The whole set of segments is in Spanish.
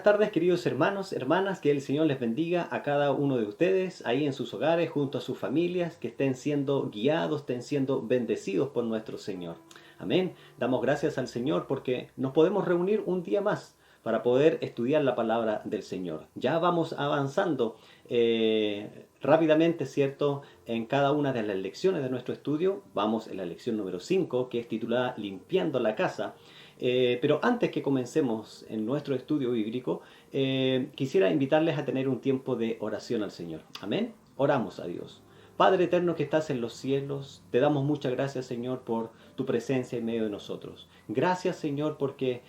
Buenas tardes, queridos hermanos, hermanas, que el Señor les bendiga a cada uno de ustedes ahí en sus hogares, junto a sus familias, que estén siendo guiados, estén siendo bendecidos por nuestro Señor. Amén. Damos gracias al Señor porque nos podemos reunir un día más para poder estudiar la palabra del Señor. Ya vamos avanzando rápidamente, ¿cierto?, en cada una de las lecciones de nuestro estudio. Vamos en la lección número 5, que es titulada Limpiando la casa. Pero antes que comencemos en nuestro estudio bíblico, quisiera invitarles a tener un tiempo de oración al Señor. Amén. Oramos a Dios. Padre eterno que estás en los cielos, te damos muchas gracias, Señor, por tu presencia en medio de nosotros. Gracias, Señor, porque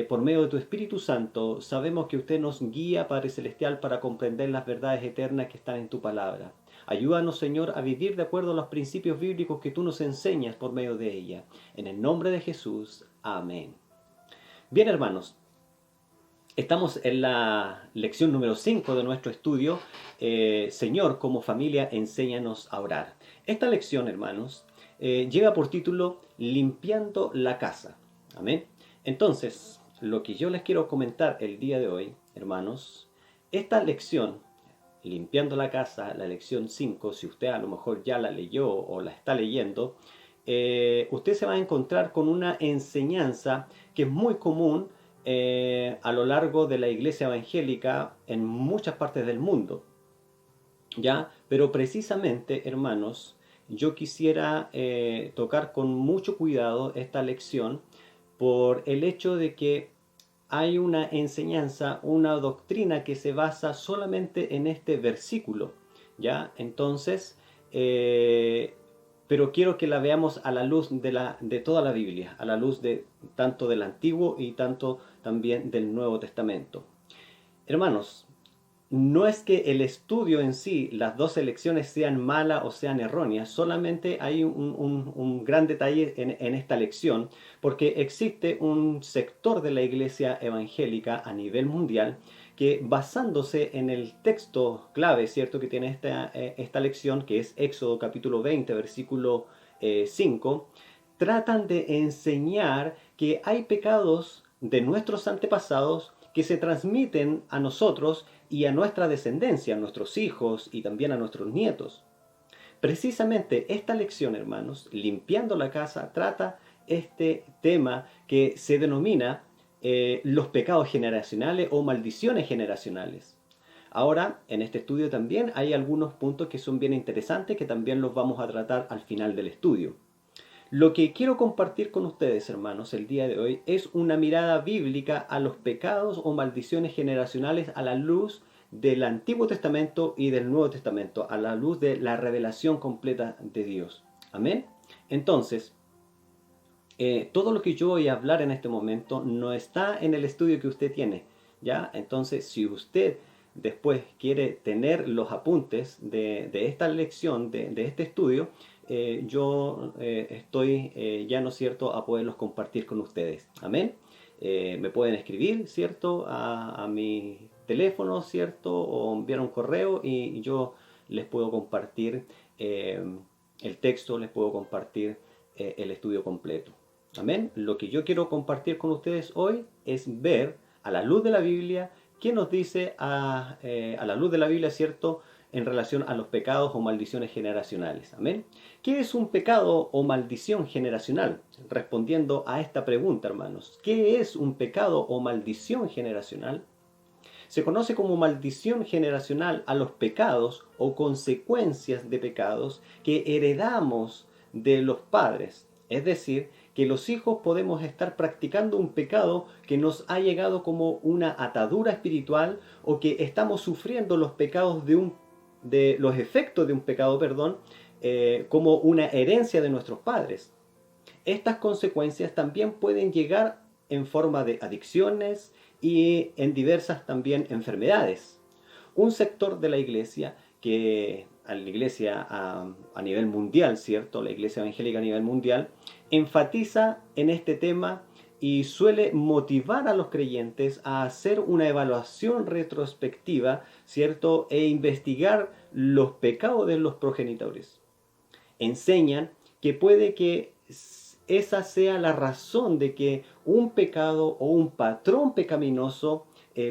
por medio de tu Espíritu Santo sabemos que usted nos guía, Padre Celestial, para comprender las verdades eternas que están en tu palabra. Ayúdanos, Señor, a vivir de acuerdo a los principios bíblicos que tú nos enseñas por medio de ella. En el nombre de Jesús. Amén. Bien, hermanos, estamos en la lección número 5 de nuestro estudio, Señor, como familia, enséñanos a orar. Esta lección, hermanos, lleva por título Limpiando la casa. Amén. Entonces, lo que yo les quiero comentar el día de hoy, hermanos, esta lección, Limpiando la casa, la lección 5, si usted a lo mejor ya la leyó o la está leyendo, usted se va a encontrar con una enseñanza que es muy común a lo largo de la iglesia evangélica en muchas partes del mundo, ¿ya? Pero precisamente, hermanos, yo quisiera tocar con mucho cuidado esta lección por el hecho de que hay una enseñanza, una doctrina que se basa solamente en este versículo, ¿ya? Entonces, pero quiero que la veamos a la luz de toda la Biblia, a la luz de tanto del Antiguo y tanto también del Nuevo Testamento. Hermanos, no es que el estudio en sí, las dos lecciones sean malas o sean erróneas, solamente hay un gran detalle en esta lección, porque existe un sector de la iglesia evangélica a nivel mundial que, basándose en el texto clave, ¿cierto?, que tiene esta lección, que es Éxodo capítulo 20, versículo 5, tratan de enseñar que hay pecados de nuestros antepasados que se transmiten a nosotros y a nuestra descendencia, a nuestros hijos y también a nuestros nietos. Precisamente esta lección, hermanos, Limpiando la casa, trata este tema que se denomina los pecados generacionales o maldiciones generacionales. Ahora, en este estudio también hay algunos puntos que son bien interesantes que también los vamos a tratar al final del estudio. Lo que quiero compartir con ustedes, hermanos, el día de hoy es una mirada bíblica a los pecados o maldiciones generacionales a la luz del Antiguo Testamento y del Nuevo Testamento, a la luz de la revelación completa de Dios. Amén. Entonces, todo lo que yo voy a hablar en este momento no está en el estudio que usted tiene, ¿ya? Entonces, si usted después quiere tener los apuntes de esta lección, de este estudio, yo estoy ya, ¿no es cierto?, a poderlos compartir con ustedes. Amén. Me pueden escribir, ¿cierto?, a mi teléfono, ¿cierto?, o enviar un correo y yo les puedo compartir el texto, les puedo compartir el estudio completo. Amén. Lo que yo quiero compartir con ustedes hoy es ver a la luz de la Biblia qué nos dice a la luz de la Biblia, ¿cierto?, en relación a los pecados o maldiciones generacionales. Amén. ¿Qué es un pecado o maldición generacional? Respondiendo a esta pregunta, hermanos, ¿qué es un pecado o maldición generacional? Se conoce como maldición generacional a los pecados o consecuencias de pecados que heredamos de los padres. Es decir, que los hijos podemos estar practicando un pecado que nos ha llegado como una atadura espiritual, o que estamos sufriendo los pecados de los efectos de un pecado, como una herencia de nuestros padres. Estas consecuencias también pueden llegar en forma de adicciones y en diversas también enfermedades. Un sector de la iglesia, a la iglesia a nivel mundial, ¿cierto?, la iglesia evangélica a nivel mundial, enfatiza en este tema y suele motivar a los creyentes a hacer una evaluación retrospectiva, ¿cierto?, e investigar los pecados de los progenitores. Enseñan que puede que esa sea la razón de que un pecado o un patrón pecaminoso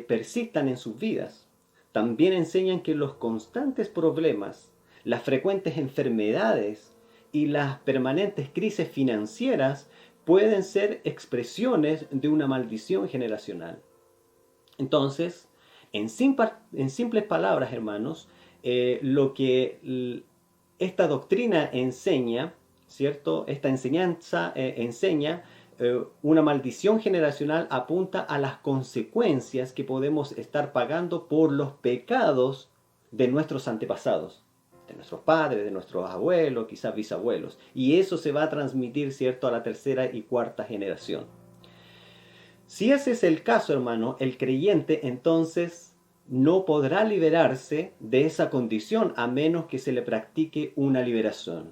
persistan en sus vidas. También enseñan que los constantes problemas, las frecuentes enfermedades y las permanentes crisis financieras pueden ser expresiones de una maldición generacional. Entonces, en simples palabras, hermanos, lo que esta doctrina enseña, ¿cierto? Esta enseñanza enseña una maldición generacional, apunta a las consecuencias que podemos estar pagando por los pecados de nuestros antepasados, de nuestros padres, de nuestros abuelos, quizás bisabuelos. Y eso se va a transmitir, ¿cierto?, a la tercera y cuarta generación. Si ese es el caso, hermano, el creyente entonces no podrá liberarse de esa condición a menos que se le practique una liberación.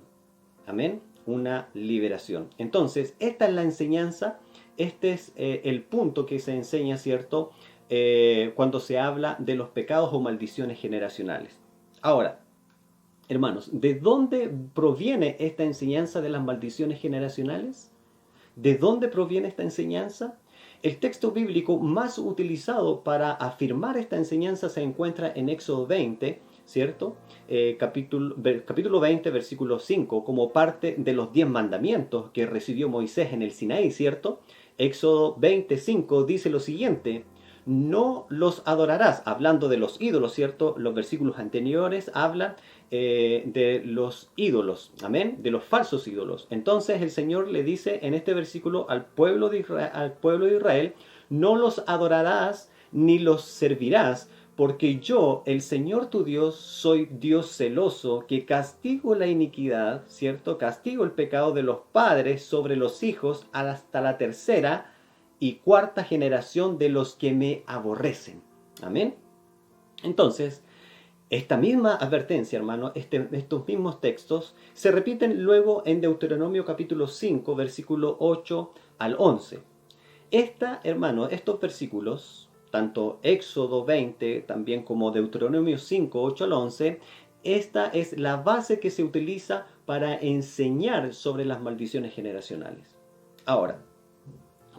Amén. Una liberación. Entonces, esta es la enseñanza, este es el punto que se enseña, ¿cierto? Cuando se habla de los pecados o maldiciones generacionales. Ahora, hermanos, ¿de dónde proviene esta enseñanza de las maldiciones generacionales? ¿De dónde proviene esta enseñanza? El texto bíblico más utilizado para afirmar esta enseñanza se encuentra en Éxodo 20, ¿cierto? Capítulo 20, versículo 5, como parte de los 10 mandamientos que recibió Moisés en el Sinaí, ¿cierto? Éxodo 25 dice lo siguiente: no los adorarás, hablando de los ídolos, ¿cierto? Los versículos anteriores hablan de los ídolos, amén, de los falsos ídolos. Entonces el Señor le dice en este versículo al pueblo de Israel, no los adorarás ni los servirás, porque yo, el Señor tu Dios, soy Dios celoso, que castigo la iniquidad, ¿cierto? Castigo el pecado de los padres sobre los hijos hasta la tercera y cuarta generación de los que me aborrecen. Amén. Entonces, esta misma advertencia, hermano, estos mismos textos se repiten luego en Deuteronomio capítulo 5, versículo 8 al 11. Hermano, estos versículos, tanto Éxodo 20, también como Deuteronomio 5, 8 al 11, esta es la base que se utiliza para enseñar sobre las maldiciones generacionales. Ahora,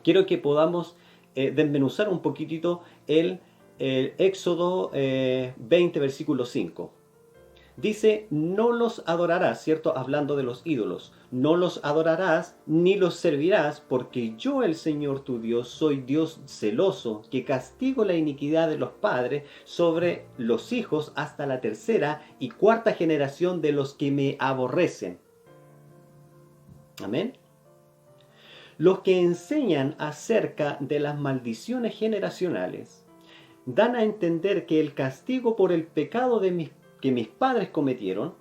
quiero que podamos desmenuzar un poquitito el Éxodo 20, versículo 5. Dice, no los adorarás, ¿cierto? Hablando de los ídolos. No los adorarás ni los servirás, porque yo, el Señor tu Dios, soy Dios celoso, que castigo la iniquidad de los padres sobre los hijos hasta la tercera y cuarta generación de los que me aborrecen. Amén. Los que enseñan acerca de las maldiciones generacionales dan a entender que el castigo por el pecado que mis padres cometieron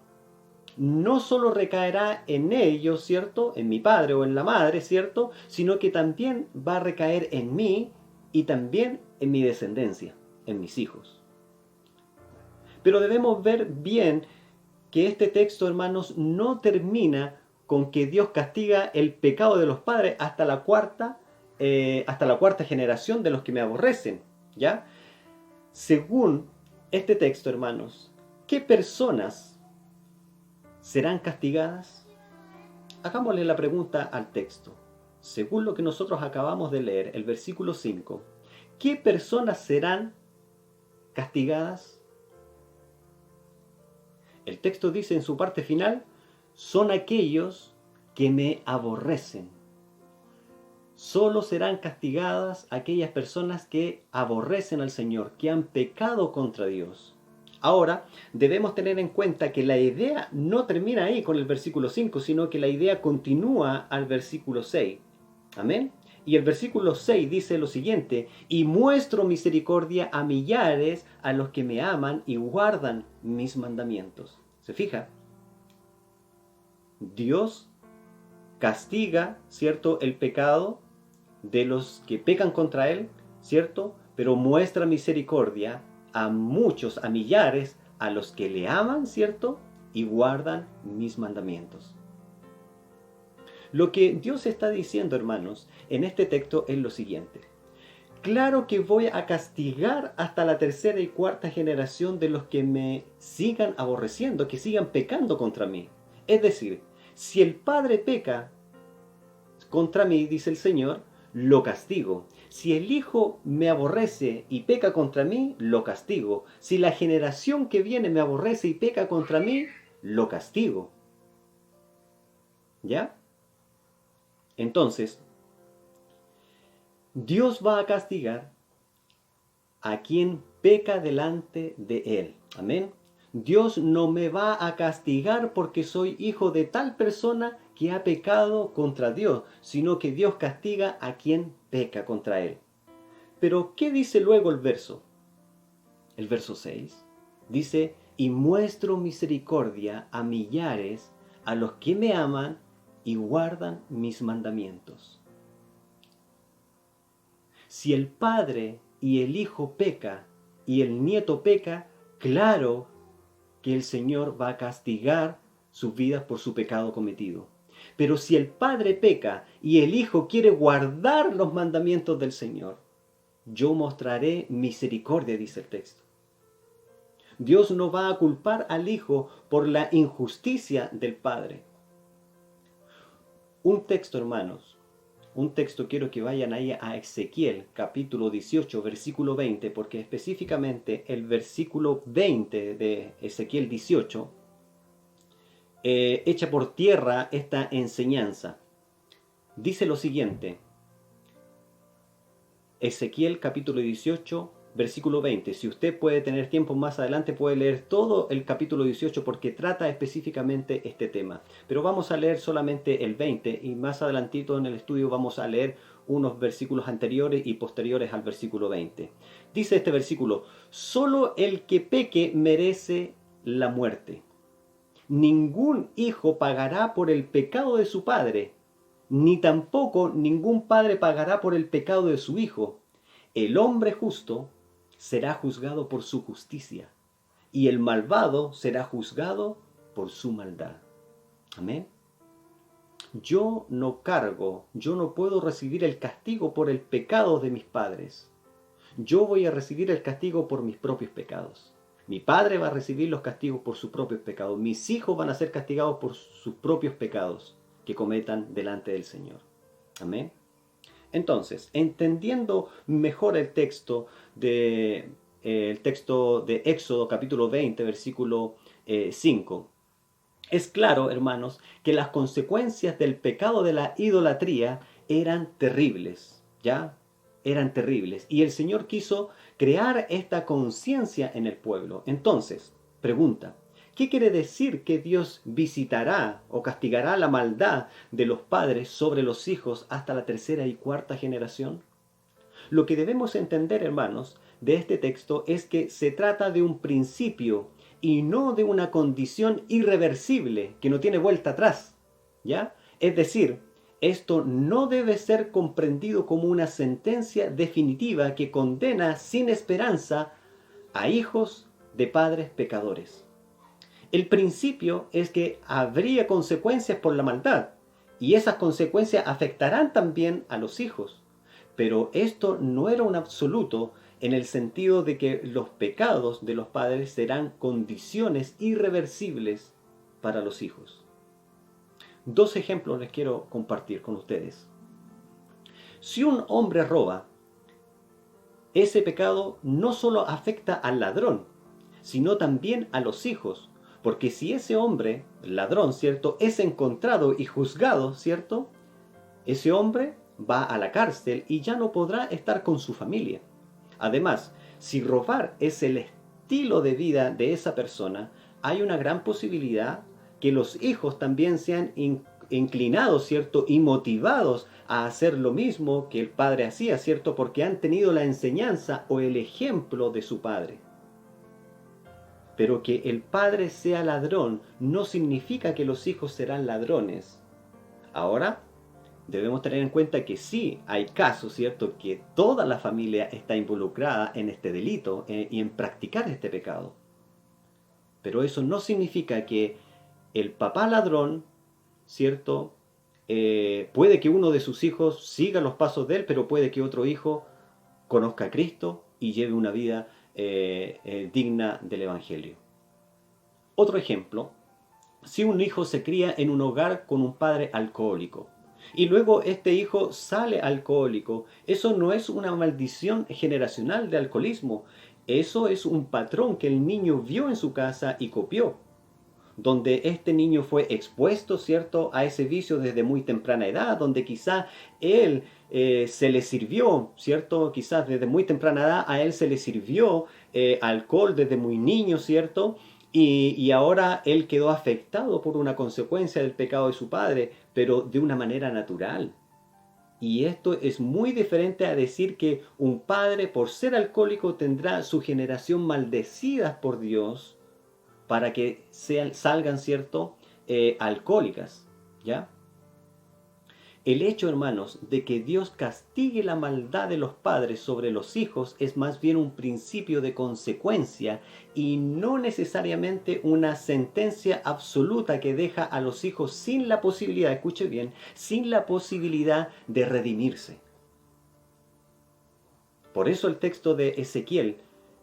no solo recaerá en ellos, ¿cierto? En mi padre o en la madre, ¿cierto? Sino que también va a recaer en mí y también en mi descendencia, en mis hijos. Pero debemos ver bien que este texto, hermanos, no termina con que Dios castiga el pecado de los padres hasta la cuarta generación de los que me aborrecen, ¿ya? Según este texto, hermanos, ¿qué personas serán castigadas? Hagámosle la pregunta al texto. Según lo que nosotros acabamos de leer, el versículo 5, ¿qué personas serán castigadas? El texto dice en su parte final, son aquellos que me aborrecen. Solo serán castigadas aquellas personas que aborrecen al Señor, que han pecado contra Dios. Ahora, debemos tener en cuenta que la idea no termina ahí con el versículo 5, sino que la idea continúa al versículo 6. Amén. Y el versículo 6 dice lo siguiente: y muestro misericordia a millares a los que me aman y guardan mis mandamientos. ¿Se fija? Dios castiga, ¿cierto?, el pecado de los que pecan contra Él, ¿cierto? Pero muestra misericordia a muchos, a millares, a los que le aman, ¿cierto? Y guardan mis mandamientos. Lo que Dios está diciendo, hermanos, en este texto es lo siguiente. Claro que voy a castigar hasta la tercera y cuarta generación de los que me sigan aborreciendo, que sigan pecando contra mí. Es decir, si el padre peca contra mí, dice el Señor, lo castigo. Si el hijo me aborrece y peca contra mí, lo castigo. Si la generación que viene me aborrece y peca contra mí, lo castigo. ¿Ya? Entonces, Dios va a castigar a quien peca delante de Él. Amén. Dios no me va a castigar porque soy hijo de tal persona que ha pecado contra Dios, sino que Dios castiga a quien peca contra Él. Pero, ¿qué dice luego el verso? El verso 6 dice, y muestro misericordia a millares, a los que me aman y guardan mis mandamientos. Si el padre y el hijo peca y el nieto peca, claro que el Señor va a castigar sus vidas por su pecado cometido. Pero si el padre peca y el hijo quiere guardar los mandamientos del Señor, yo mostraré misericordia, dice el texto. Dios no va a culpar al hijo por la injusticia del padre. Un texto, hermanos, un texto quiero que vayan ahí a Ezequiel, capítulo 18, versículo 20, porque específicamente el versículo 20 de Ezequiel 18 echa por tierra esta enseñanza. Dice lo siguiente, Ezequiel capítulo 18, versículo 20. Si usted puede tener tiempo más adelante, puede leer todo el capítulo 18 porque trata específicamente este tema. Pero vamos a leer solamente el 20 y más adelantito en el estudio vamos a leer unos versículos anteriores y posteriores al versículo 20. Dice este versículo, solo el que peque merece la muerte. Ningún hijo pagará por el pecado de su padre, ni tampoco ningún padre pagará por el pecado de su hijo. El hombre justo será juzgado por su justicia, y el malvado será juzgado por su maldad. Amén. Yo no puedo recibir el castigo por el pecado de mis padres. Yo voy a recibir el castigo por mis propios pecados. Mi padre va a recibir los castigos por sus propios pecados. Mis hijos van a ser castigados por sus propios pecados que cometan delante del Señor. Amén. Entonces, entendiendo mejor el texto de Éxodo capítulo 20, versículo 5, es claro, hermanos, que las consecuencias del pecado de la idolatría eran terribles, ¿ya? Eran terribles. Y el Señor quiso crear esta conciencia en el pueblo. Entonces, pregunta, ¿qué quiere decir que Dios visitará o castigará la maldad de los padres sobre los hijos hasta la tercera y cuarta generación? Lo que debemos entender, hermanos, de este texto es que se trata de un principio y no de una condición irreversible que no tiene vuelta atrás, ¿ya? Es decir, esto no debe ser comprendido como una sentencia definitiva que condena sin esperanza a hijos de padres pecadores. El principio es que habría consecuencias por la maldad y esas consecuencias afectarán también a los hijos. Pero esto no era un absoluto en el sentido de que los pecados de los padres serán condiciones irreversibles para los hijos. Dos ejemplos les quiero compartir con ustedes. Si un hombre roba, ese pecado no solo afecta al ladrón, sino también a los hijos. Porque si ese hombre, ladrón, ¿cierto?, es encontrado y juzgado, ¿cierto?, ese hombre va a la cárcel y ya no podrá estar con su familia. Además, si robar es el estilo de vida de esa persona, hay una gran posibilidad que los hijos también sean inclinados, ¿cierto?, y motivados a hacer lo mismo que el padre hacía, ¿cierto?, porque han tenido la enseñanza o el ejemplo de su padre. Pero que el padre sea ladrón no significa que los hijos serán ladrones. Ahora, debemos tener en cuenta que sí hay casos, ¿cierto?, que toda la familia está involucrada en este delito y en practicar este pecado. Pero eso no significa que el papá ladrón, ¿cierto?, puede que uno de sus hijos siga los pasos de él, pero puede que otro hijo conozca a Cristo y lleve una vida digna del Evangelio. Otro ejemplo, si un hijo se cría en un hogar con un padre alcohólico, y luego este hijo sale alcohólico. Eso no es una maldición generacional de alcoholismo. Eso es un patrón que el niño vio en su casa y copió, donde este niño fue expuesto, ¿cierto?, a ese vicio desde muy temprana edad, donde quizá él se le sirvió, ¿cierto?, quizás desde muy temprana edad a él se le sirvió alcohol desde muy niño, ¿cierto?, y ahora él quedó afectado por una consecuencia del pecado de su padre, pero de una manera natural. Y esto es muy diferente a decir que un padre, por ser alcohólico, tendrá su generación maldecida por Dios para que salgan, ¿cierto?, alcohólicas, ¿ya? El hecho, hermanos, de que Dios castigue la maldad de los padres sobre los hijos es más bien un principio de consecuencia y no necesariamente una sentencia absoluta que deja a los hijos sin la posibilidad, escuche bien, sin la posibilidad de redimirse. Por eso el texto de Ezequiel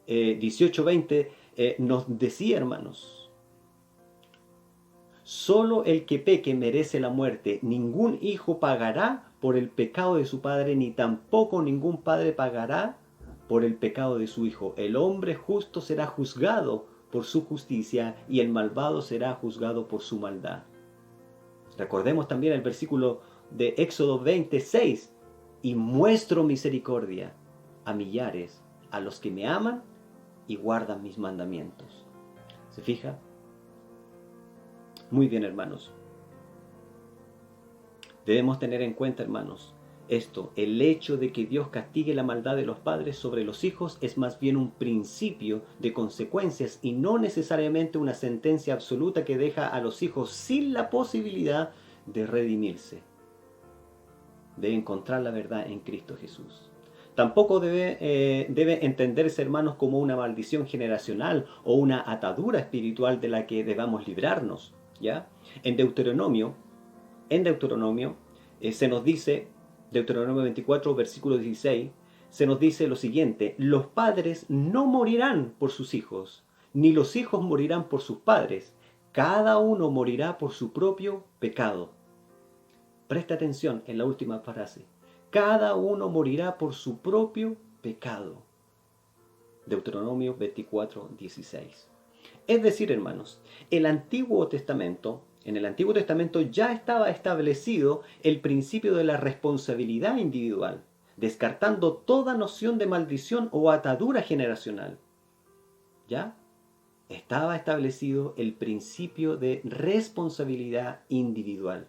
18:20 nos decía, hermanos, solo el que peque merece la muerte. Ningún hijo pagará por el pecado de su padre, ni tampoco ningún padre pagará por el pecado de su hijo. El hombre justo será juzgado por su justicia y el malvado será juzgado por su maldad. Recordemos también el versículo de Éxodo 26. Y muestro misericordia a millares, a los que me aman y guardan mis mandamientos. ¿Se fija? Muy bien, hermanos. Debemos tener en cuenta, hermanos, esto, el hecho de que Dios castigue la maldad de los padres sobre los hijos es más bien un principio de consecuencias y no necesariamente una sentencia absoluta que deja a los hijos sin la posibilidad de redimirse, de encontrar la verdad en Cristo Jesús. Tampoco debe entenderse, hermanos, como una maldición generacional o una atadura espiritual de la que debamos librarnos, ¿ya? En Deuteronomio se nos dice, Deuteronomio 24, versículo 16, se nos dice lo siguiente: los padres no morirán por sus hijos, ni los hijos morirán por sus padres. Cada uno morirá por su propio pecado. Presta atención en la última frase. Cada uno morirá por su propio pecado. Deuteronomio 24, 16. Es decir, hermanos, en el Antiguo Testamento ya estaba establecido el principio de la responsabilidad individual, descartando toda noción de maldición o atadura generacional. ¿Ya? Estaba establecido el principio de responsabilidad individual.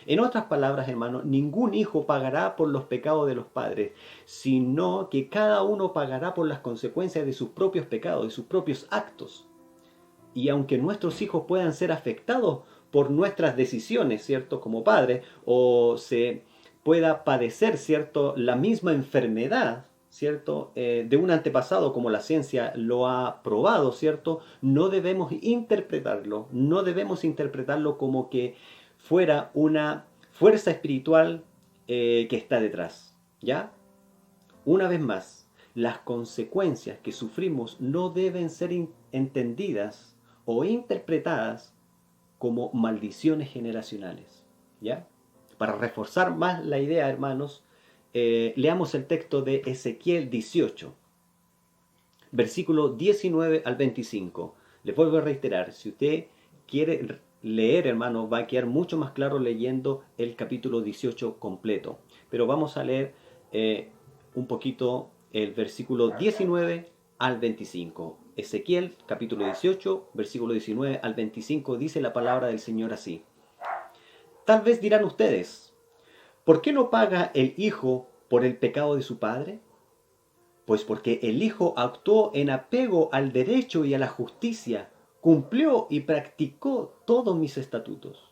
En otras palabras, hermanos, ningún hijo pagará por los pecados de los padres, sino que cada uno pagará por las consecuencias de sus propios pecados, de sus propios actos. Y aunque nuestros hijos puedan ser afectados por nuestras decisiones, ¿cierto?, como padres, o se pueda padecer, ¿cierto?, la misma enfermedad, ¿cierto?, de un antepasado, como la ciencia lo ha probado, ¿cierto?, no debemos interpretarlo como que fuera una fuerza espiritual que está detrás, ¿ya? Una vez más, las consecuencias que sufrimos no deben ser entendidas o interpretadas como maldiciones generacionales, ¿ya? Para reforzar más la idea, hermanos, leamos el texto de Ezequiel 18, versículo 19 al 25. Les vuelvo a reiterar, si usted quiere leer, hermano, va a quedar mucho más claro leyendo el capítulo 18 completo. Pero vamos a leer un poquito el versículo 19 al 25. Ezequiel, capítulo 18, versículo 19 al 25, dice la palabra del Señor así. Tal vez dirán ustedes, ¿por qué no paga el hijo por el pecado de su padre? Pues porque el hijo actuó en apego al derecho y a la justicia, cumplió y practicó todos mis estatutos.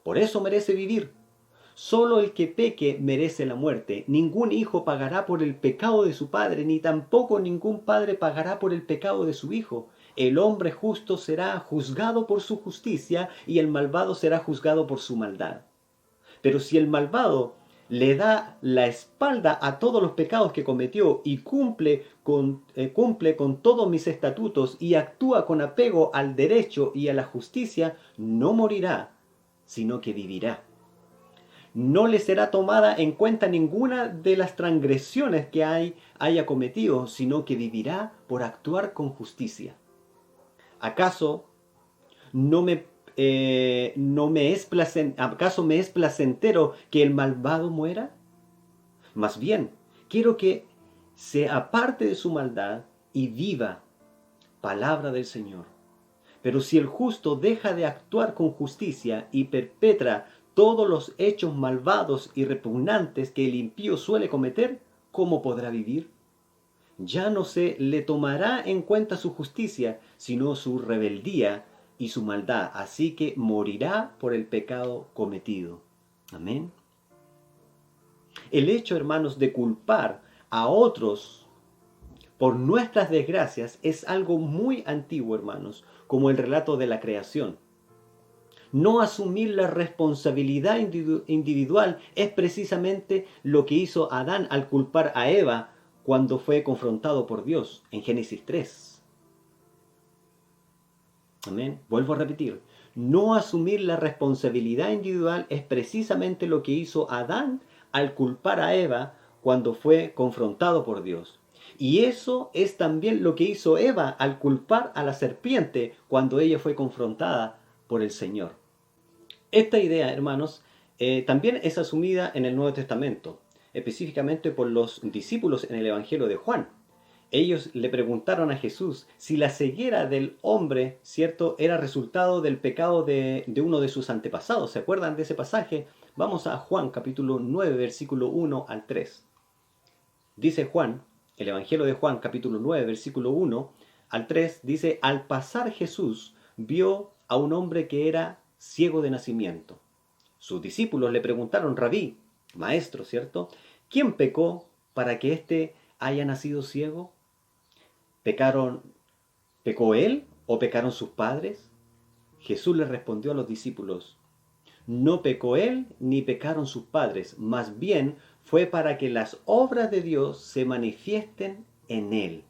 Por eso merece vivir. Solo el que peque merece la muerte. Ningún hijo pagará por el pecado de su padre, ni tampoco ningún padre pagará por el pecado de su hijo. El hombre justo será juzgado por su justicia y el malvado será juzgado por su maldad. Pero si el malvado le da la espalda a todos los pecados que cometió y cumple con todos mis estatutos y actúa con apego al derecho y a la justicia, no morirá, sino que vivirá. no le será tomada en cuenta ninguna de las transgresiones que haya cometido, sino que vivirá por actuar con justicia. ¿Acaso acaso me es placentero que el malvado muera? Más bien, quiero que se aparte de su maldad y viva. Palabra del Señor. Pero si el justo deja de actuar con justicia y perpetra todos los hechos malvados y repugnantes que el impío suele cometer, ¿cómo podrá vivir? Ya no se le tomará en cuenta su justicia, sino su rebeldía y su maldad, así que morirá por el pecado cometido. Amén. El hecho, hermanos, de culpar a otros por nuestras desgracias es algo muy antiguo, hermanos, como el relato de la creación. No asumir la responsabilidad individual es precisamente lo que hizo Adán al culpar a Eva cuando fue confrontado por Dios en Génesis 3. Amén. Vuelvo a repetir. No asumir la responsabilidad individual es precisamente lo que hizo Adán al culpar a Eva cuando fue confrontado por Dios. Y eso es también lo que hizo Eva al culpar a la serpiente cuando ella fue confrontada por el Señor. Esta idea, hermanos, también es asumida en el Nuevo Testamento, específicamente por los discípulos en el Evangelio de Juan. Ellos le preguntaron a Jesús si la ceguera del hombre, ¿cierto?, era resultado del pecado de uno de sus antepasados. ¿Se acuerdan de ese pasaje? Vamos a Juan capítulo 9, versículo 1 al 3. Dice Juan, el Evangelio de Juan capítulo 9, versículo 1 al 3, dice: al pasar Jesús vio a un hombre que era ciego de nacimiento. Sus discípulos le preguntaron: Rabí, maestro, ¿cierto?, ¿quién pecó para que éste haya nacido ciego? ¿Pecó él o pecaron sus padres? Jesús les respondió a los discípulos: no pecó él ni pecaron sus padres, más bien fue para que las obras de Dios se manifiesten en él.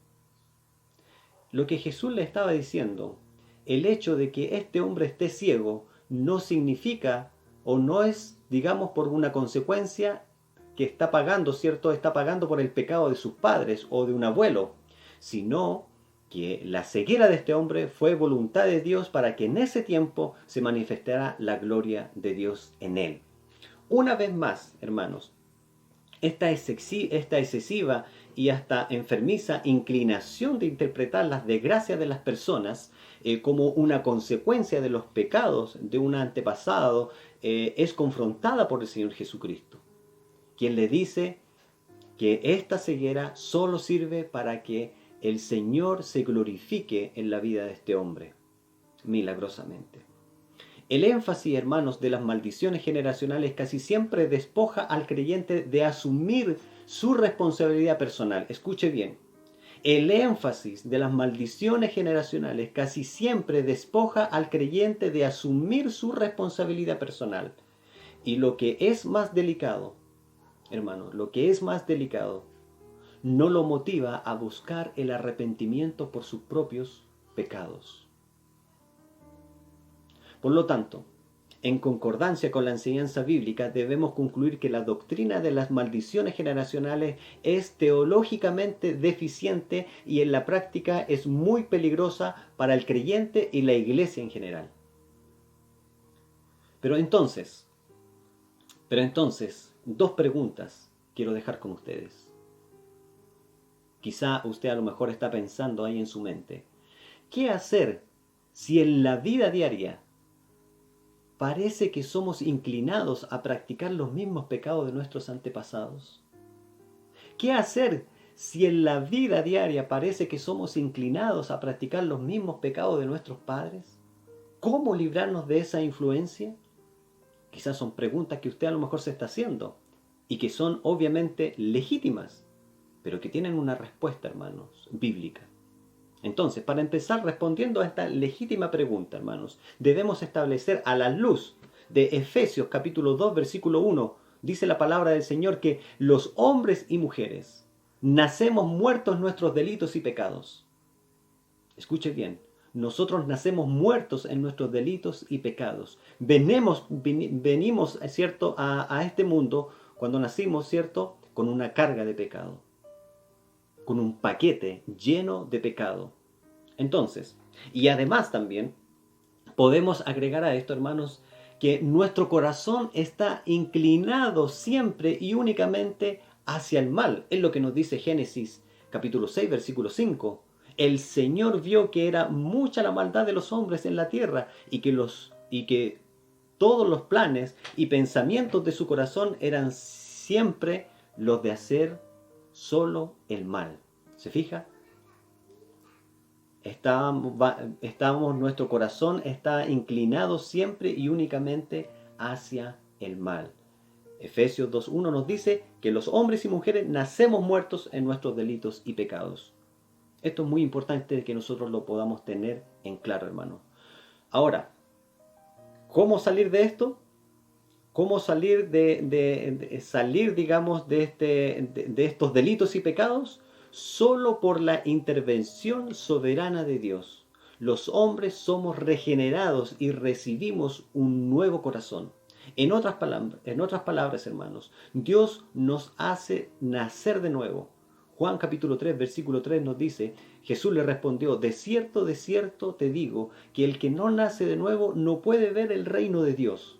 Lo que Jesús le estaba diciendo, el hecho de que este hombre esté ciego, no significa o no es, digamos, por una consecuencia que está pagando, ¿cierto? Está pagando por el pecado de sus padres o de un abuelo, sino que la ceguera de este hombre fue voluntad de Dios para que en ese tiempo se manifestara la gloria de Dios en él. Una vez más, hermanos, esta excesiva y hasta enfermiza inclinación de interpretar las desgracias de las personas como una consecuencia de los pecados de un antepasado es confrontada por el Señor Jesucristo, quien le dice que esta ceguera solo sirve para que el Señor se glorifique en la vida de este hombre, milagrosamente. El énfasis, hermanos, de las maldiciones generacionales casi siempre despoja al creyente de asumir su responsabilidad personal. Escuche bien. El énfasis de las maldiciones generacionales casi siempre despoja al creyente de asumir su responsabilidad personal. Y lo que es más delicado, hermanos, lo que es más delicado, no lo motiva a buscar el arrepentimiento por sus propios pecados. Por lo tanto, en concordancia con la enseñanza bíblica, debemos concluir que la doctrina de las maldiciones generacionales es teológicamente deficiente y en la práctica es muy peligrosa para el creyente y la iglesia en general. Pero entonces, dos preguntas quiero dejar con ustedes. Quizá usted a lo mejor está pensando ahí en su mente: ¿qué hacer si en la vida diaria parece que somos inclinados a practicar los mismos pecados de nuestros antepasados? ¿Qué hacer si en la vida diaria parece que somos inclinados a practicar los mismos pecados de nuestros padres? ¿Cómo librarnos de esa influencia? Quizás son preguntas que usted a lo mejor se está haciendo y que son obviamente legítimas, pero que tienen una respuesta, hermanos, bíblica. Entonces, para empezar respondiendo a esta legítima pregunta, hermanos, debemos establecer a la luz de Efesios capítulo 2, versículo 1, dice la palabra del Señor que los hombres y mujeres nacemos muertos en nuestros delitos y pecados. Escuche bien, nosotros nacemos muertos en nuestros delitos y pecados. Venimos, ¿cierto?, a este mundo cuando nacimos, ¿cierto?, con una carga de pecado, con un paquete lleno de pecado. Entonces, y además también podemos agregar a esto, hermanos, que nuestro corazón está inclinado siempre y únicamente hacia el mal. Es lo que nos dice Génesis capítulo 6, versículo 5. El Señor vio que era mucha la maldad de los hombres en la tierra y que todos los planes y pensamientos de su corazón eran siempre los de hacer solo el mal. ¿Se fija? Nuestro corazón está inclinado siempre y únicamente hacia el mal. Efesios 2.1 nos dice que los hombres y mujeres nacemos muertos en nuestros delitos y pecados. Esto es muy importante que nosotros lo podamos tener en claro, hermano. Ahora, ¿cómo salir de esto? ¿Cómo salir digamos, de estos delitos y pecados? Solo por la intervención soberana de Dios. Los hombres somos regenerados y recibimos un nuevo corazón. En otras palabras, hermanos, Dios nos hace nacer de nuevo. Juan capítulo 3, versículo 3 nos dice, Jesús le respondió, de cierto te digo, que el que no nace de nuevo no puede ver el reino de Dios.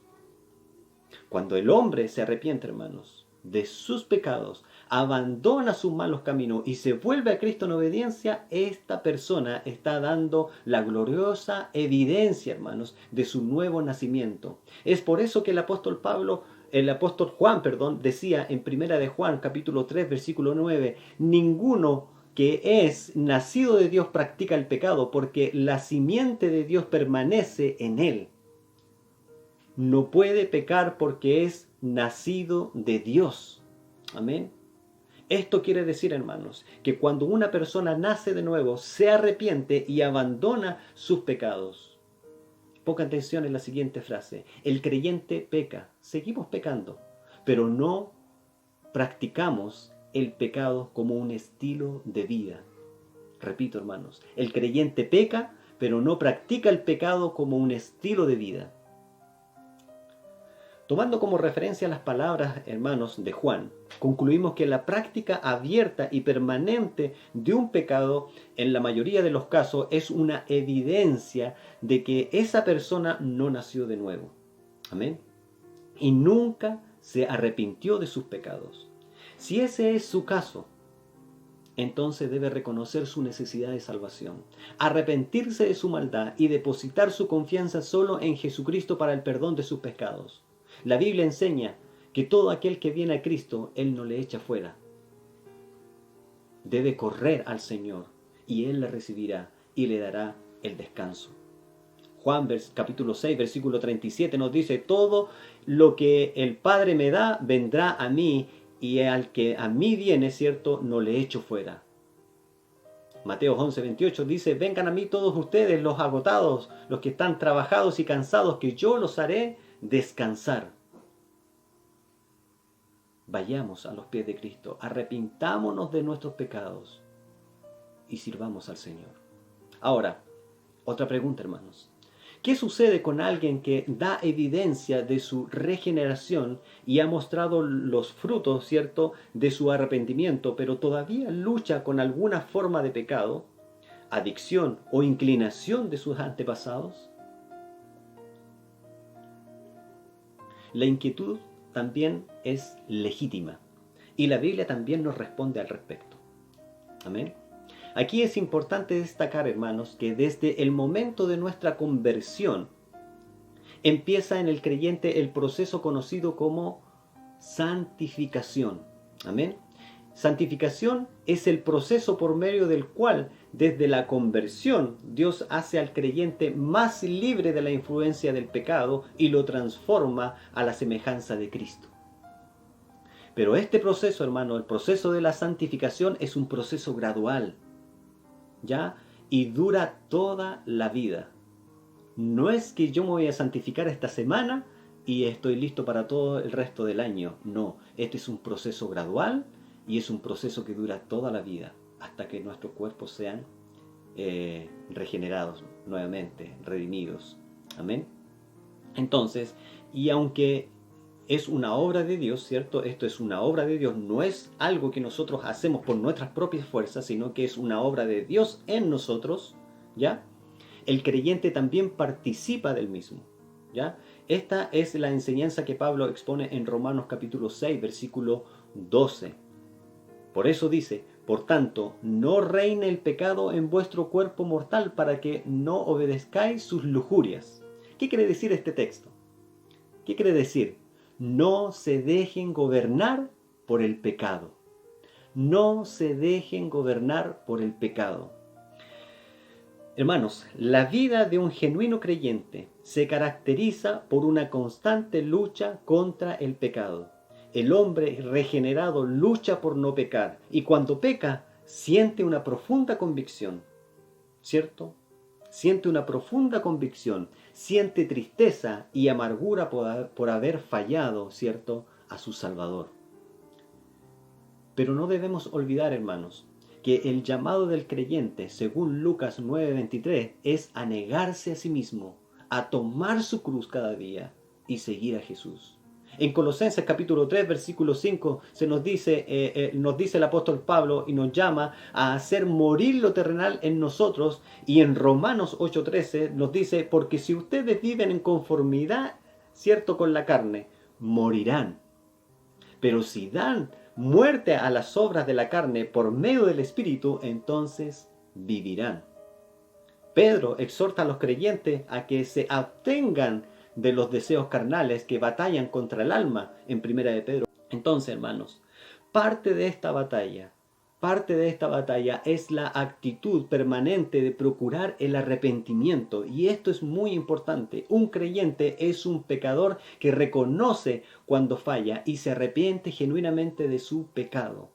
Cuando el hombre se arrepiente, hermanos, de sus pecados, abandona sus malos caminos y se vuelve a Cristo en obediencia, esta persona está dando la gloriosa evidencia, hermanos, de su nuevo nacimiento. Es por eso que el apóstol Juan, decía en Primera de Juan, capítulo 3, versículo 9, ninguno que es nacido de Dios practica el pecado, porque la simiente de Dios permanece en él. No puede pecar porque es nacido de Dios. Amén. Esto quiere decir, hermanos, que cuando una persona nace de nuevo, se arrepiente y abandona sus pecados. Ponga atención en la siguiente frase. El creyente peca. Seguimos pecando, pero no practicamos el pecado como un estilo de vida. Repito, hermanos, el creyente peca, pero no practica el pecado como un estilo de vida. Tomando como referencia las palabras, hermanos, de Juan, concluimos que la práctica abierta y permanente de un pecado, en la mayoría de los casos, es una evidencia de que esa persona no nació de nuevo. Amén. Y nunca se arrepintió de sus pecados. Si ese es su caso, entonces debe reconocer su necesidad de salvación, arrepentirse de su maldad y depositar su confianza solo en Jesucristo para el perdón de sus pecados. La Biblia enseña que todo aquel que viene a Cristo, Él no le echa fuera. Debe correr al Señor y Él le recibirá y le dará el descanso. Juan capítulo 6, versículo 37 nos dice, todo lo que el Padre me da, vendrá a mí, y al que a mí viene, ¿cierto?, no le echo fuera. Mateo 11, 28 dice, vengan a mí todos ustedes, los agotados, los que están trabajados y cansados, que yo los haré descansar. Vayamos a los pies de Cristo, arrepintámonos de nuestros pecados y sirvamos al Señor. Ahora, otra pregunta, hermanos. ¿Qué sucede con alguien que da evidencia de su regeneración y ha mostrado los frutos, ¿cierto?, de su arrepentimiento, pero todavía lucha con alguna forma de pecado, adicción o inclinación de sus antepasados? La inquietud también es legítima y la Biblia también nos responde al respecto. Amén. Aquí es importante destacar, hermanos, que desde el momento de nuestra conversión empieza en el creyente el proceso conocido como santificación. Amén. Santificación es el proceso por medio del cual, desde la conversión, Dios hace al creyente más libre de la influencia del pecado y lo transforma a la semejanza de Cristo. Pero este proceso, hermano, el proceso de la santificación es un proceso gradual, ¿ya? Y dura toda la vida. No es que yo me voy a santificar esta semana y estoy listo para todo el resto del año. No, este es un proceso gradual y es un proceso que dura toda la vida hasta que nuestros cuerpos sean regenerados nuevamente, redimidos. Amén. Entonces, y aunque es una obra de Dios, ¿cierto? Esto es una obra de Dios, no es algo que nosotros hacemos por nuestras propias fuerzas, sino que es una obra de Dios en nosotros, ¿ya? El creyente también participa del mismo, ¿ya? Esta es la enseñanza que Pablo expone en Romanos capítulo 6, versículo 12. Por eso dice: por tanto, no reine el pecado en vuestro cuerpo mortal para que no obedezcáis sus lujurias. ¿Qué quiere decir este texto? ¿Qué quiere decir? No se dejen gobernar por el pecado. No se dejen gobernar por el pecado. Hermanos, la vida de un genuino creyente se caracteriza por una constante lucha contra el pecado. El hombre regenerado lucha por no pecar y cuando peca siente una profunda convicción, ¿cierto? Siente una profunda convicción, siente tristeza y amargura por haber fallado, ¿cierto?, a su Salvador. Pero no debemos olvidar, hermanos, que el llamado del creyente, según Lucas 9:23, es a negarse a sí mismo, a tomar su cruz cada día y seguir a Jesús. En Colosenses capítulo 3, versículo 5, nos dice el apóstol Pablo y nos llama a hacer morir lo terrenal en nosotros. Y en Romanos 8:13 nos dice: porque si ustedes viven en conformidad, ¿cierto?, con la carne, morirán. Pero si dan muerte a las obras de la carne por medio del Espíritu, entonces vivirán. Pedro exhorta a los creyentes a que se abstengan de los deseos carnales que batallan contra el alma en Primera de Pedro. Entonces, hermanos, parte de esta batalla es la actitud permanente de procurar el arrepentimiento. Y esto es muy importante. Un creyente es un pecador que reconoce cuando falla y se arrepiente genuinamente de su pecado.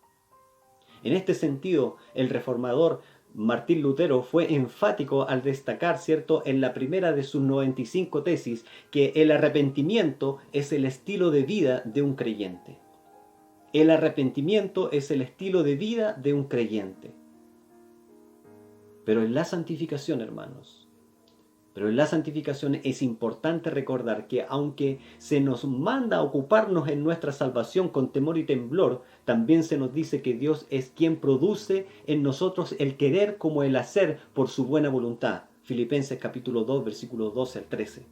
En este sentido, el reformador Martín Lutero fue enfático al destacar, ¿cierto?, en la primera de sus 95 tesis, que el arrepentimiento es el estilo de vida de un creyente. El arrepentimiento es el estilo de vida de un creyente. Pero en la santificación, hermanos, es importante recordar que aunque se nos manda a ocuparnos en nuestra salvación con temor y temblor, también se nos dice que Dios es quien produce en nosotros el querer como el hacer por su buena voluntad. Filipenses capítulo 2, versículos 12 al 13.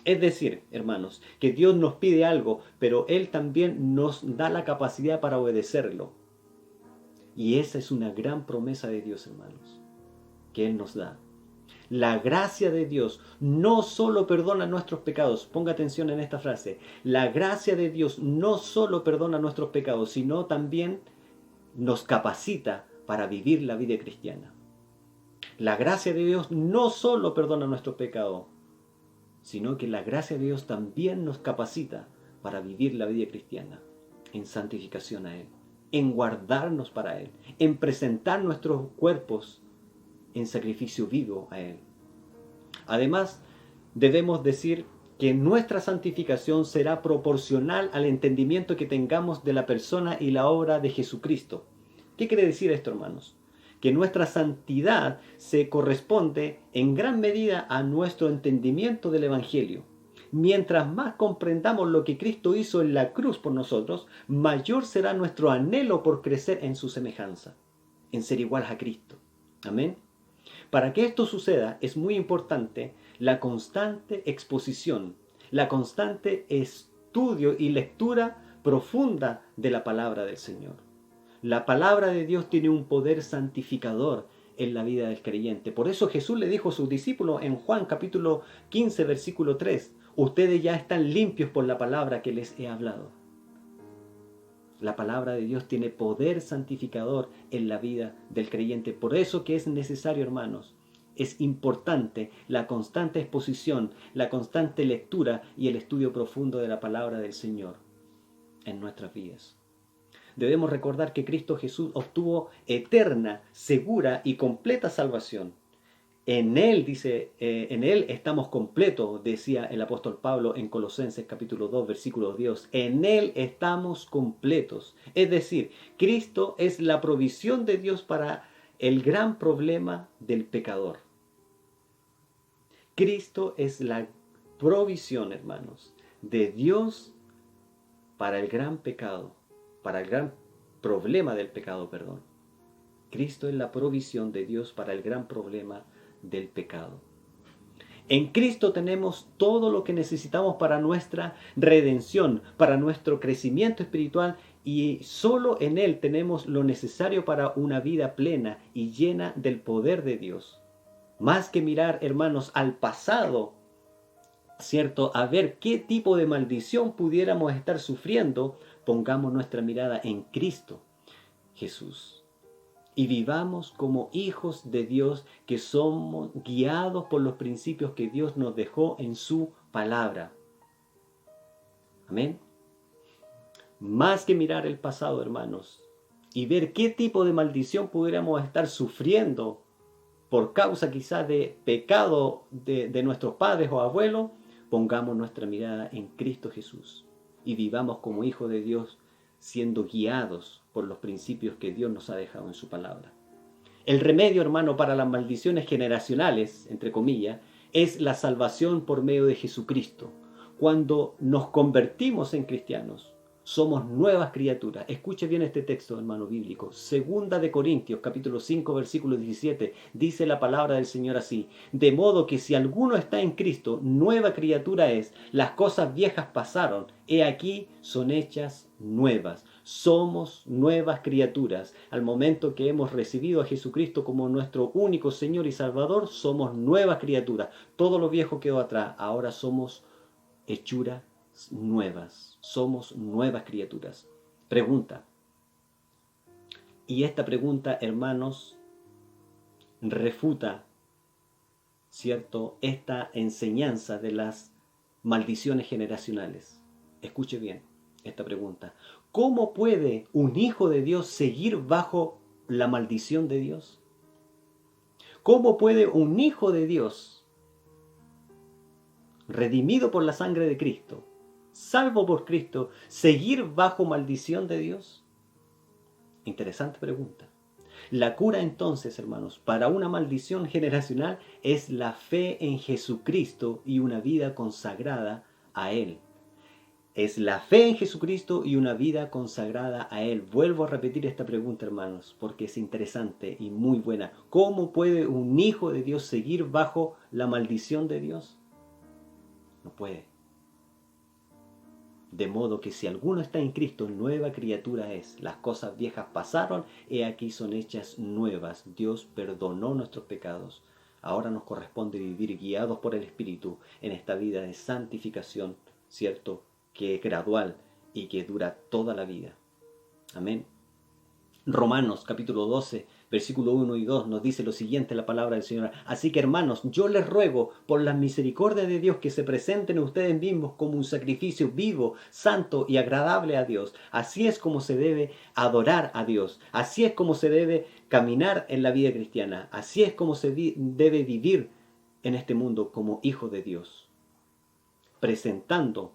Es decir, hermanos, que Dios nos pide algo, pero Él también nos da la capacidad para obedecerlo. Y esa es una gran promesa de Dios, hermanos, que Él nos da. La gracia de Dios no solo perdona nuestros pecados, ponga atención en esta frase, la gracia de Dios no solo perdona nuestros pecados, sino también nos capacita para vivir la vida cristiana. La gracia de Dios no solo perdona nuestros pecados, sino que la gracia de Dios también nos capacita para vivir la vida cristiana, en santificación a Él, en guardarnos para Él, en presentar nuestros cuerpos en sacrificio vivo a Él. Además, debemos decir que nuestra santificación será proporcional al entendimiento que tengamos de la persona y la obra de Jesucristo. ¿Qué quiere decir esto, hermanos? Que nuestra santidad se corresponde en gran medida a nuestro entendimiento del Evangelio. Mientras más comprendamos lo que Cristo hizo en la cruz por nosotros, mayor será nuestro anhelo por crecer en su semejanza, en ser igual a Cristo. Amén. Para que esto suceda es muy importante la constante exposición, la constante estudio y lectura profunda de la palabra del Señor. La palabra de Dios tiene un poder santificador en la vida del creyente. Por eso Jesús le dijo a sus discípulos en Juan capítulo 15, versículo 3, ustedes ya están limpios por la palabra que les he hablado. La palabra de Dios tiene poder santificador en la vida del creyente. Por eso que es necesario, hermanos, es importante la constante exposición, la constante lectura y el estudio profundo de la palabra del Señor en nuestras vidas. Debemos recordar que Cristo Jesús obtuvo eterna, segura y completa salvación. En Él, en Él estamos completos, decía el apóstol Pablo en Colosenses capítulo 2, versículo 10. En Él estamos completos. Es decir, Cristo es la provisión de Dios para el gran problema del pecador. Cristo es la provisión, hermanos, de Dios para el gran pecado, para el gran problema del pecado, perdón. Cristo es la provisión de Dios para el gran problema del pecado. En Cristo tenemos todo lo que necesitamos para nuestra redención, para nuestro crecimiento espiritual, y solo en Él tenemos lo necesario para una vida plena y llena del poder de Dios. Más que mirar, hermanos, al pasado, ¿cierto? A ver qué tipo de maldición pudiéramos estar sufriendo, pongamos nuestra mirada en Cristo Jesús. Y vivamos como hijos de Dios, que somos guiados por los principios que Dios nos dejó en su palabra. Amén. Más que mirar el pasado, hermanos, y ver qué tipo de maldición pudiéramos estar sufriendo por causa quizás de pecado de nuestros padres o abuelos, pongamos nuestra mirada en Cristo Jesús y vivamos como hijos de Dios, siendo guiados por los principios que Dios nos ha dejado en su palabra. El remedio, hermano, para las maldiciones generacionales, entre comillas, es la salvación por medio de Jesucristo. Cuando nos convertimos en cristianos, somos nuevas criaturas. Escuche bien este texto, hermano bíblico. Segunda de Corintios, capítulo 5, versículo 17, dice la palabra del Señor así: de modo que si alguno está en Cristo, nueva criatura es. Las cosas viejas pasaron, he aquí son hechas nuevas. Somos nuevas criaturas. Al momento que hemos recibido a Jesucristo como nuestro único Señor y Salvador, somos nuevas criaturas. Todo lo viejo quedó atrás. Ahora somos hechuras nuevas. Somos nuevas criaturas. Pregunta. Y esta pregunta, hermanos, refuta, ¿cierto?, esta enseñanza de las maldiciones generacionales. Escuche bien esta pregunta. ¿Cómo puede un hijo de Dios seguir bajo la maldición de Dios? ¿Cómo puede un hijo de Dios, redimido por la sangre de Cristo, salvo por Cristo, seguir bajo maldición de Dios? Interesante pregunta. La cura entonces, hermanos, para una maldición generacional es la fe en Jesucristo y una vida consagrada a Él. Es la fe en Jesucristo y una vida consagrada a Él. Vuelvo a repetir esta pregunta, hermanos, porque es interesante y muy buena. ¿Cómo puede un hijo de Dios seguir bajo la maldición de Dios? No puede. De modo que si alguno está en Cristo, nueva criatura es. Las cosas viejas pasaron, he aquí son hechas nuevas. Dios perdonó nuestros pecados. Ahora nos corresponde vivir guiados por el Espíritu en esta vida de santificación, ¿cierto?, que es gradual y que dura toda la vida. Amén. Romanos capítulo 12, versículo 1 y 2 nos dice lo siguiente la palabra del Señor. Así que, hermanos, yo les ruego por la misericordia de Dios que se presenten ustedes mismos como un sacrificio vivo, santo y agradable a Dios. Así es como se debe adorar a Dios. Así es como se debe caminar en la vida cristiana. Así es como se debe vivir en este mundo como hijo de Dios. Presentando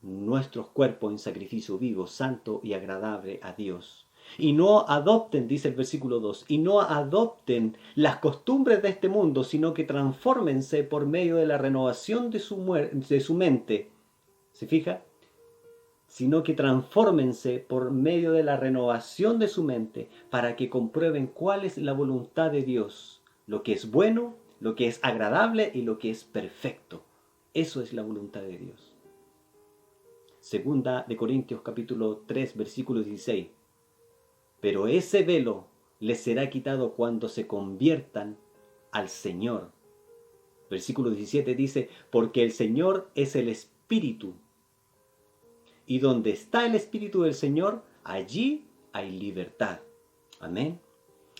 nuestros cuerpos en sacrificio vivo, santo y agradable a Dios. Y no adopten, dice el versículo 2, y no adopten las costumbres de este mundo, sino que transfórmense por medio de la renovación de su mente. ¿Se fija? Sino que transfórmense por medio de la renovación de su mente para que comprueben cuál es la voluntad de Dios, lo que es bueno, lo que es agradable y lo que es perfecto. Eso es la voluntad de Dios. Segunda de Corintios capítulo 3, versículo 16. Pero ese velo les será quitado cuando se conviertan al Señor. Versículo 17 dice, porque el Señor es el Espíritu. Y donde está el Espíritu del Señor, allí hay libertad. Amén.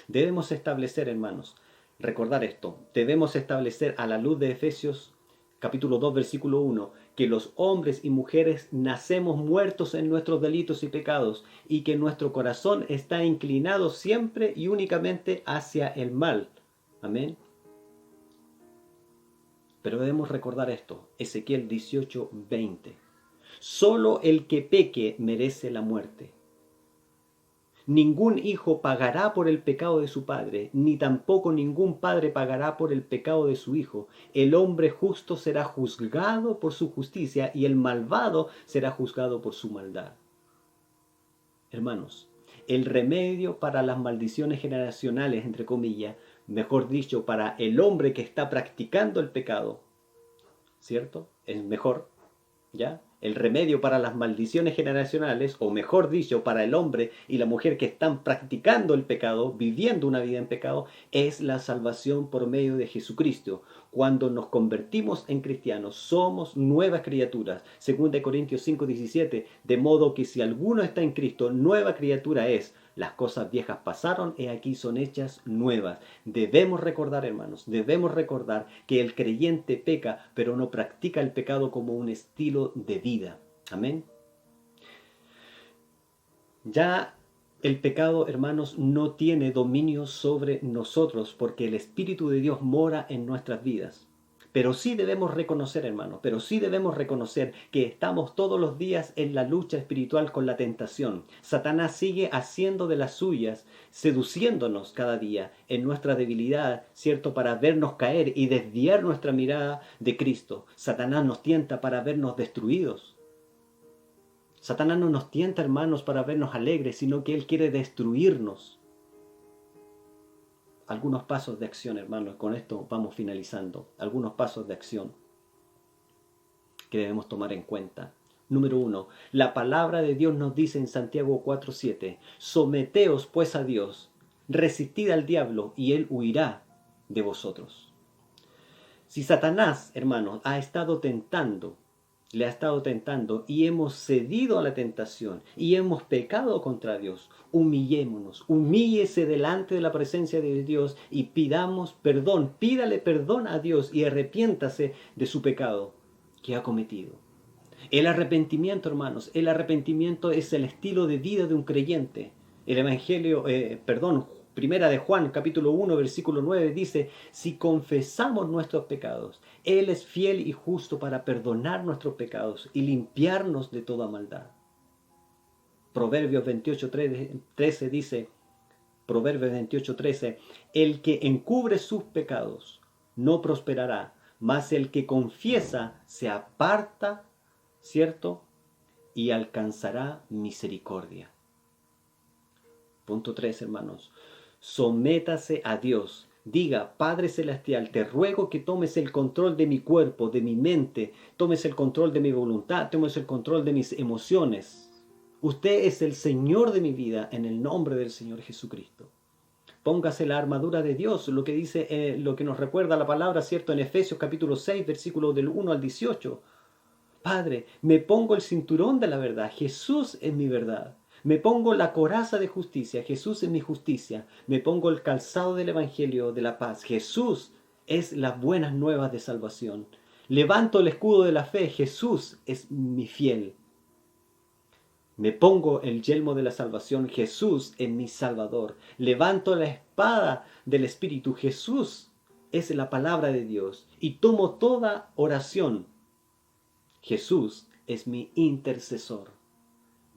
Debemos establecer, hermanos, recordar esto. Debemos establecer a la luz de Efesios capítulo 2, versículo 1, que los hombres y mujeres nacemos muertos en nuestros delitos y pecados y que nuestro corazón está inclinado siempre y únicamente hacia el mal. Amén. Pero debemos recordar esto, Ezequiel 18, 20. Solo el que peque merece la muerte. Ningún hijo pagará por el pecado de su padre, ni tampoco ningún padre pagará por el pecado de su hijo. El hombre justo será juzgado por su justicia y el malvado será juzgado por su maldad. Hermanos, el remedio para las maldiciones generacionales, entre comillas, mejor dicho, para el hombre que está practicando el pecado, ¿cierto? Es mejor, ¿ya? El remedio para las maldiciones generacionales, o mejor dicho, para el hombre y la mujer que están practicando el pecado, viviendo una vida en pecado, es la salvación por medio de Jesucristo. Cuando nos convertimos en cristianos, somos nuevas criaturas. 2 Corintios 5:17, de modo que si alguno está en Cristo, nueva criatura es. Las cosas viejas pasaron, y aquí son hechas nuevas. Debemos recordar, hermanos, debemos recordar que el creyente peca, pero no practica el pecado como un estilo de vida. Amén. Ya el pecado, hermanos, no tiene dominio sobre nosotros porque el Espíritu de Dios mora en nuestras vidas. Pero sí debemos reconocer, hermanos, pero sí debemos reconocer que estamos todos los días en la lucha espiritual con la tentación. Satanás sigue haciendo de las suyas, seduciéndonos cada día en nuestra debilidad, ¿cierto? Para vernos caer y desviar nuestra mirada de Cristo. Satanás nos tienta para vernos destruidos. Satanás no nos tienta, hermanos, para vernos alegres, sino que él quiere destruirnos. Algunos pasos de acción, hermanos, con esto vamos finalizando. Algunos pasos de acción que debemos tomar en cuenta. Número 1. La palabra de Dios nos dice en Santiago 4:7, someteos pues a Dios, resistid al diablo y él huirá de vosotros. Si Satanás, hermanos, le ha estado tentando y hemos cedido a la tentación y hemos pecado contra Dios, humillémonos, humíllese delante de la presencia de Dios y pidamos perdón, pídale perdón a Dios y arrepiéntase de su pecado que ha cometido. El arrepentimiento, hermanos, el arrepentimiento es el estilo de vida de un creyente. El Evangelio, Primera de Juan, capítulo 1, versículo 9, dice, si confesamos nuestros pecados, Él es fiel y justo para perdonar nuestros pecados y limpiarnos de toda maldad. Proverbios 28:13 dice, Proverbios 28:13, el que encubre sus pecados no prosperará, mas el que confiesa se aparta, ¿cierto? Y alcanzará misericordia. Punto 3, hermanos. Sométase a Dios. Diga, Padre Celestial, te ruego que tomes el control de mi cuerpo, de mi mente, tomes el control de mi voluntad, tomes el control de mis emociones. Usted es el Señor de mi vida en el nombre del Señor Jesucristo. Póngase la armadura de Dios, lo que dice, lo que nos recuerda la palabra, ¿cierto? En Efesios capítulo 6, versículos del 1 al 18. Padre, me pongo el cinturón de la verdad. Jesús es mi verdad. Me pongo la coraza de justicia. Jesús es mi justicia. Me pongo el calzado del Evangelio de la paz. Jesús es las buenas nuevas de salvación. Levanto el escudo de la fe. Jesús es mi fiel. Me pongo el yelmo de la salvación. Jesús es mi salvador. Levanto la espada del Espíritu. Jesús es la palabra de Dios. Y tomo toda oración. Jesús es mi intercesor.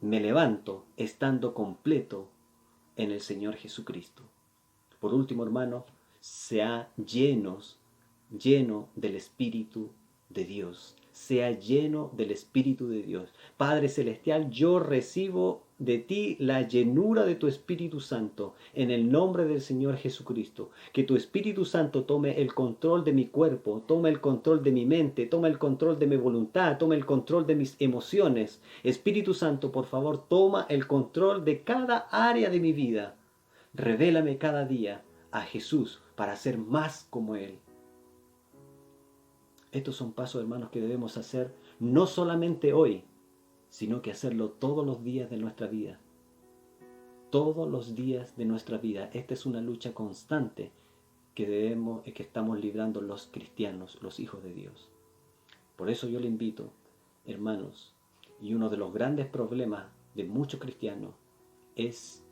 Me levanto estando completo en el Señor Jesucristo. Por último, hermano, sea lleno del Espíritu de Dios. Sea lleno del Espíritu de Dios. Padre Celestial, yo recibo de ti la llenura de tu Espíritu Santo en el nombre del Señor Jesucristo. Que tu Espíritu Santo tome el control de mi cuerpo, tome el control de mi mente, tome el control de mi voluntad, tome el control de mis emociones. Espíritu Santo, por favor, toma el control de cada área de mi vida. Revélame cada día a Jesús para ser más como Él. Estos son pasos, hermanos, que debemos hacer no solamente hoy, sino que hacerlo todos los días de nuestra vida. Todos los días de nuestra vida. Esta es una lucha constante que estamos librando los cristianos, los hijos de Dios. Por eso yo le invito, hermanos, y uno de los grandes problemas de muchos cristianos es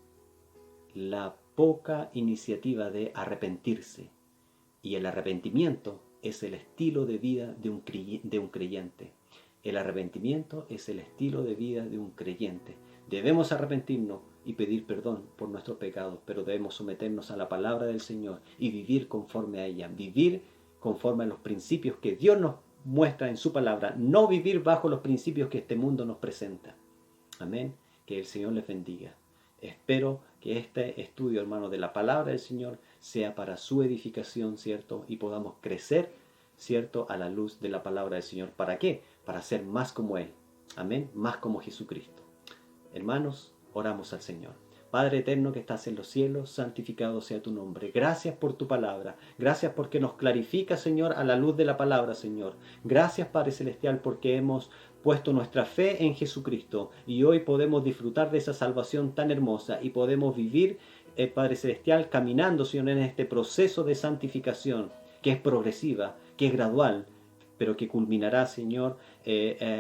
la poca iniciativa de arrepentirse. Y el arrepentimiento es el estilo de vida de un creyente. El arrepentimiento es el estilo de vida de un creyente. Debemos arrepentirnos y pedir perdón por nuestros pecados, pero debemos someternos a la palabra del Señor y vivir conforme a ella, vivir conforme a los principios que Dios nos muestra en su palabra, no vivir bajo los principios que este mundo nos presenta. Amén. Que el Señor les bendiga. Espero que este estudio, hermano, de la palabra del Señor sea para su edificación, ¿cierto? Y podamos crecer, ¿cierto? A la luz de la palabra del Señor. ¿Para qué? Para ser más como Él. Amén. Más como Jesucristo. Hermanos, oramos al Señor. Padre eterno que estás en los cielos, santificado sea tu nombre. Gracias por tu palabra. Gracias porque nos clarifica, Señor, a la luz de la palabra, Señor. Gracias, Padre Celestial, porque hemos puesto nuestra fe en Jesucristo y hoy podemos disfrutar de esa salvación tan hermosa y podemos vivir, Padre Celestial, caminando, Señor, en este proceso de santificación que es progresiva, que es gradual, pero que culminará, Señor,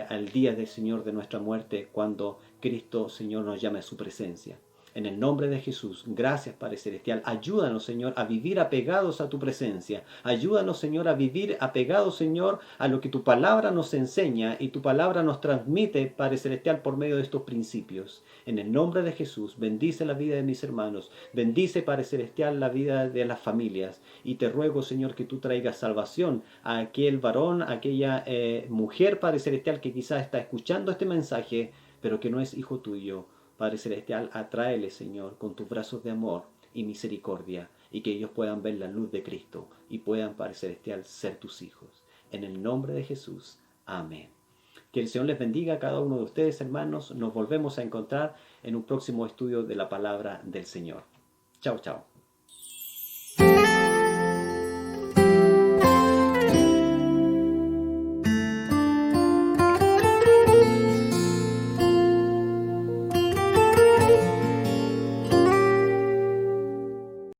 al día del Señor de nuestra muerte, cuando Cristo, Señor, nos llame a su presencia. En el nombre de Jesús, gracias, Padre Celestial. Ayúdanos, Señor, a vivir apegados a tu presencia. Ayúdanos, Señor, a vivir apegados, Señor, a lo que tu palabra nos enseña y tu palabra nos transmite, Padre Celestial, por medio de estos principios. En el nombre de Jesús, bendice la vida de mis hermanos. Bendice, Padre Celestial, la vida de las familias. Y te ruego, Señor, que tú traigas salvación a aquel varón, a aquella mujer, Padre Celestial, que quizás está escuchando este mensaje, pero que no es hijo tuyo. Padre Celestial, atráele, Señor, con tus brazos de amor y misericordia, y que ellos puedan ver la luz de Cristo y puedan, Padre Celestial, ser tus hijos. En el nombre de Jesús. Amén. Que el Señor les bendiga a cada uno de ustedes, hermanos. Nos volvemos a encontrar en un próximo estudio de la palabra del Señor. Chao, chao.